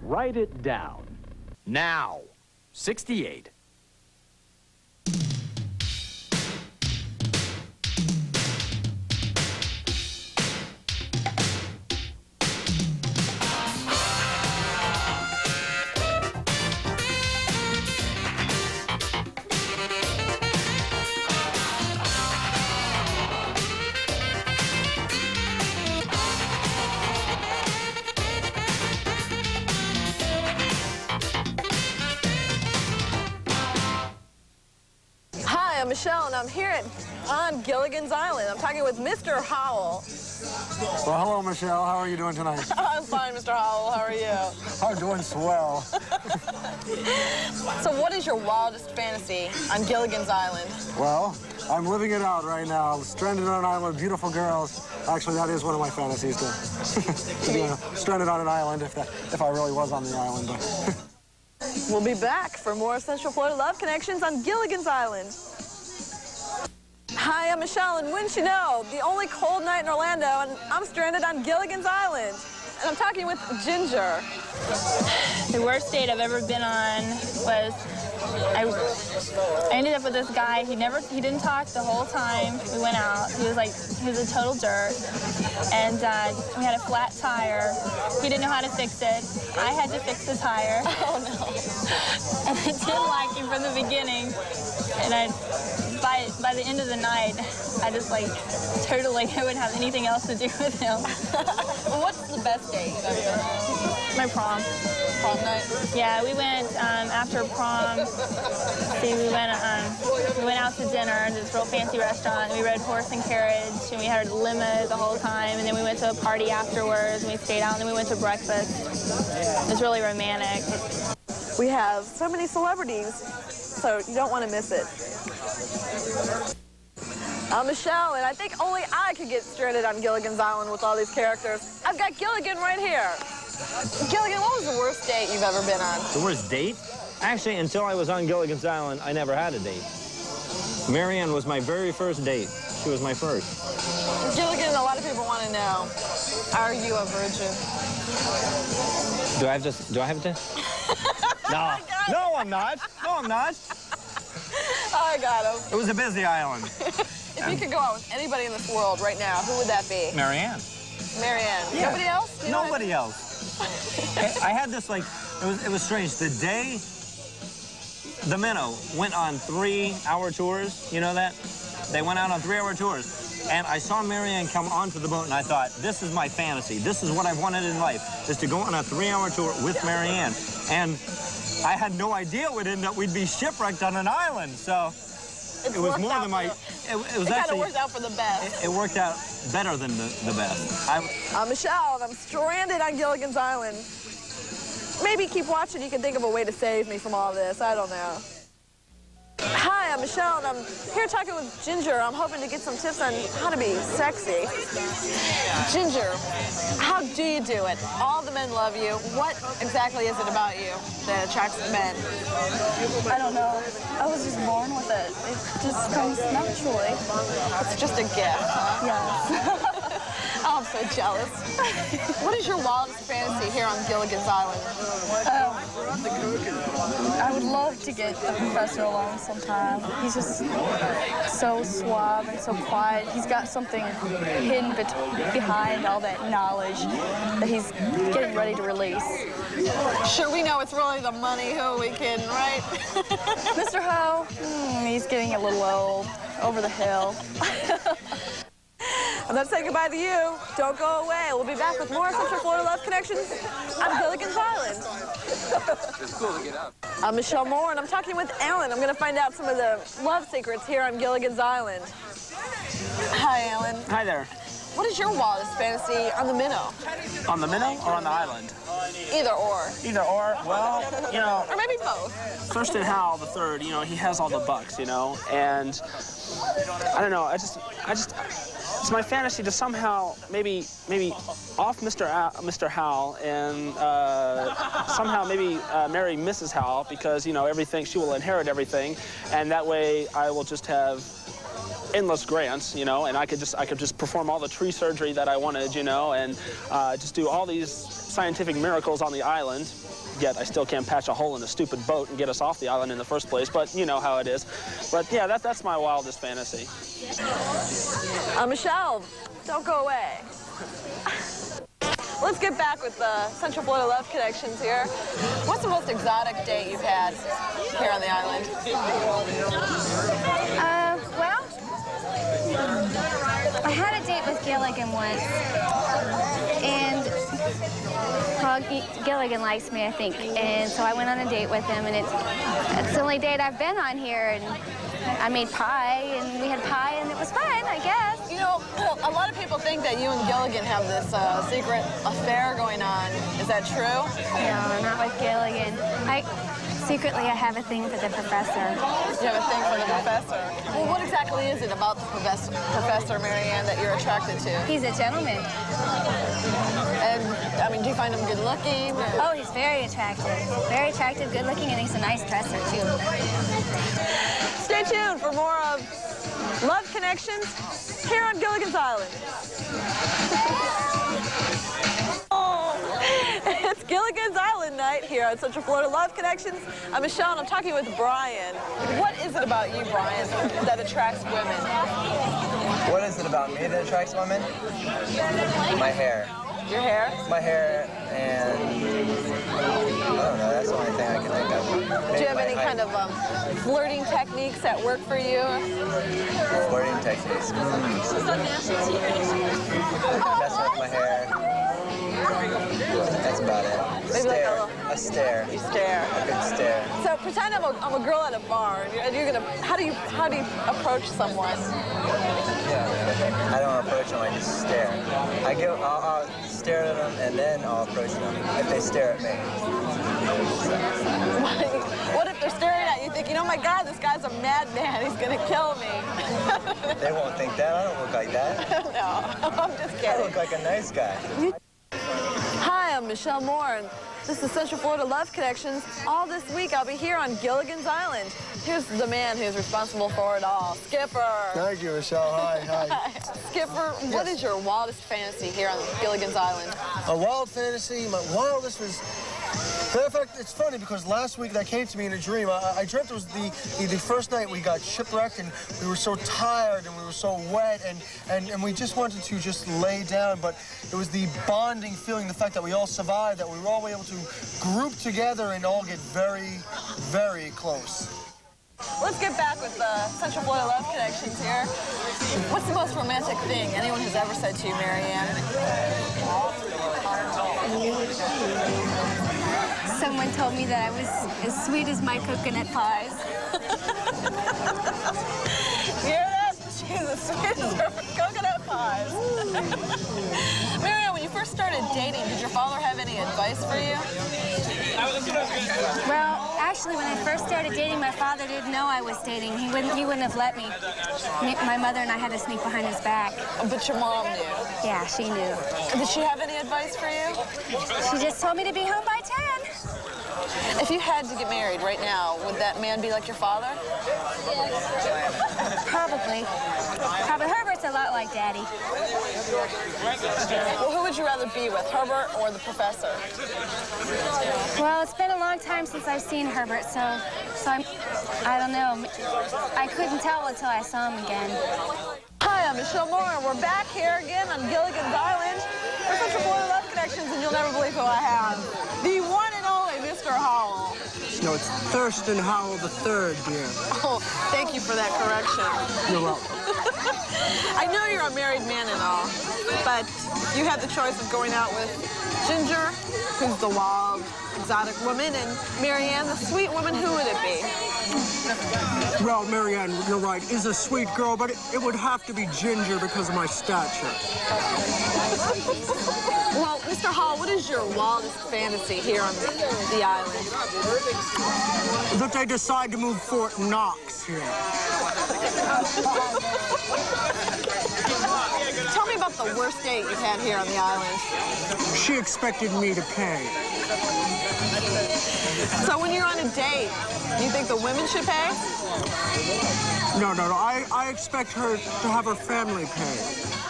Write it down. Now. 68. I'm Michelle, and I'm here on Gilligan's Island. I'm talking with Mr. Howell. Well, hello, Michelle. How are you doing tonight? I'm fine, Mr. Howell. How are you? I'm doing swell. So what is your wildest fantasy on Gilligan's Island? Well, I'm living it out right now. Stranded on an island with beautiful girls. Actually, that is one of my fantasies, to be stranded on an island if I really was on the island. We'll be back for more Central Florida Love Connections on Gilligan's Island. Hi, I'm Michelle, and wouldn't you know, the only cold night in Orlando, and I'm stranded on Gilligan's Island. And I'm talking with Ginger. The worst date I've ever been on was, I ended up with this guy. He didn't talk the whole time we went out. He was a total jerk. And we had a flat tire. He didn't know how to fix it. I had to fix the tire. Oh, no. And I didn't like him from the beginning. And by the end of the night, I just totally I wouldn't have anything else to do with him. Well, what's the best date you've ever been on? My prom. Prom night? Yeah, we went after prom. We went out to dinner at this real fancy restaurant. And we rode horse and carriage, and we had a limo the whole time. And then we went to a party afterwards, and we stayed out, and then we went to breakfast. It was really romantic. We have so many celebrities, so you don't want to miss it. I'm Michelle, and I think only I could get stranded on Gilligan's Island with all these characters. I've got Gilligan right here. Gilligan, what was the worst date you've ever been on? The worst date? Actually, until I was on Gilligan's Island, I never had a date. Marianne was my very first date. She was my first. Gilligan, a lot of people want to know, are you a virgin? Do I have to? No. No, I'm not. No, I'm not. I got him. It was a busy island. If you could go out with anybody in this world right now, who would that be? Marianne. Marianne. Yeah. Nobody else? Nobody else. I had this, it was strange. The day the Minnow went on 3-hour tours, you know that? They went out on 3-hour tours. And I saw Marianne come onto the boat, and I thought, this is my fantasy. This is what I've wanted in life, is to go on a 3-hour tour with Marianne. And I had no idea we'd be shipwrecked on an island. So it was more than my... It was kind actually, of worked out for the best. It worked out better than the best. I'm Michelle, and I'm stranded on Gilligan's Island. Maybe keep watching. You can think of a way to save me from all this. I don't know. Hi, I'm Michelle, and I'm here talking with Ginger. I'm hoping to get some tips on how to be sexy. Ginger, how do you do it? All the men love you. What exactly is it about you that attracts the men? I don't know. I was just born with it. It just comes naturally. It's just a gift. Yes. Oh, I'm so jealous. What is your wildest fantasy here on Gilligan's Island? I would love to get the professor along sometime. He's just so suave and so quiet. He's got something hidden behind all that knowledge that he's getting ready to release. Sure, we know it's really the money. Who are we kidding, right? Mr. Ho, he's getting a little old, over the hill. I'm not saying goodbye to you. Don't go away. We'll be back with more Central Florida Love Connections on Gilligan's Island. It's cool to get up. I'm Michelle Moore, and I'm talking with Alan. I'm going to find out some of the love secrets here on Gilligan's Island. Hi, Alan. Hi there. What is your wildest fantasy on the Minnow? On the Minnow or on the island? Either or. Either or. Well, you know. Or maybe both. Thurston Howell III, you know, he has all the bucks, you know, and I don't know. It's my fantasy to somehow maybe off Mr. Howell and somehow maybe marry Mrs. Howell because, you know, everything, she will inherit everything, and that way I will just have endless grants, you know, and I could just perform all the tree surgery that I wanted, you know, and just do all these scientific miracles on the island. Yet I still can't patch a hole in a stupid boat and get us off the island in the first place, but you know how it is. But yeah, that's my wildest fantasy. Michelle, don't go away. Let's get back with the Central Florida Love Connections here. What's the most exotic date you've had here on the island? Well, I had a date with Gilligan once, and well, Gilligan likes me, I think, and so I went on a date with him, and it's the only date I've been on here, and I made pie, and we had pie, and it was fun, I guess. You know, a lot of people think that you and Gilligan have this secret affair going on. Is that true? No, not with Gilligan. Secretly, I have a thing for the professor. You have a thing for the professor? Well, what exactly is it about the professor, Marianne, that you're attracted to? He's a gentleman. And, I mean, do you find him good looking? Oh, he's very attractive. Very attractive, good looking, and he's a nice dresser, too. Stay tuned for more of Love Connections here on Gilligan's Island. It's Gilligan's Island night here on Central Florida Love Connections. I'm Michelle, and I'm talking with Brian. What is it about you, Brian, that attracts women? What is it about me that attracts women? My hair. Your hair? My hair, and I don't know, that's the only thing I can think of. Do you have any kind of flirting techniques that work for you? Flirting techniques? Messing with my hair. That's about it. Maybe Stare. like A stare. You stare. A good stare. So pretend I'm a girl at a bar, and you're gonna. How do you approach someone? Yeah. I don't approach them. I just stare. I'll stare at them, and then I'll approach them if they stare at me. What if they're staring at you, thinking, "Oh my God, this guy's a madman. He's gonna kill me." They won't think that. I don't look like that. No, I'm just kidding. I look like a nice guy. Hi, I'm Michelle Moore, and this is Central Florida Love Connections. All this week, I'll be here on Gilligan's Island. Here's the man who's responsible for it all, Skipper. Thank you, Michelle. Hi. Skipper, what is your wildest fantasy here on Gilligan's Island? A wild fantasy, my wildest was... Matter of fact, it's funny because last week that came to me in a dream. I dreamt it was the first night we got shipwrecked, and we were so tired and we were so wet, and we just wanted to just lay down, but it was the bonding feeling, the fact that we all survived, that we were all able to group together and all get very, very close. Let's get back with the Central Florida Love Connections here. What's the most romantic thing anyone has ever said to you, Marianne? Someone told me that I was as sweet as my coconut pies. You hear that? She's as sweet as her coconut pies. Marianne, when you first started dating, did your father have any advice for you? Well, actually, when I first started dating, my father didn't know I was dating. He wouldn't have let me. My mother and I had to sneak behind his back. But your mom knew. Yeah, she knew. Did she have any advice for you? She just told me to be home by 10. If you had to get married right now, would that man be like your father? Probably. Herbert's a lot like Daddy. Well, who would you rather be with, Herbert or the professor? Well, it's been a long time since I've seen Herbert, so I don't know. I couldn't tell until I saw him again. Hi, I'm Michelle Moore, and we're back here again on Gilligan's Island for Central Florida Love Connections, and you'll never believe who I have. The one and only Mr. Howell. No, it's Thurston Howell III, dear. Oh, thank you for that correction. You're welcome. I know you're a married man and all, but you had the choice of going out with Ginger, who's the wild, exotic woman, and Marianne, the sweet woman. Who would it be? Well, Marianne, you're right, is a sweet girl, but it would have to be Ginger because of my stature. Well, Mr. Hall, what is your wildest fantasy here on the island? That they decide to move Fort Knox here. Tell me about the worst date you've had here on the island. She expected me to pay. So when you're on a date, do you think the women should pay? No. I expect her to have her family pay.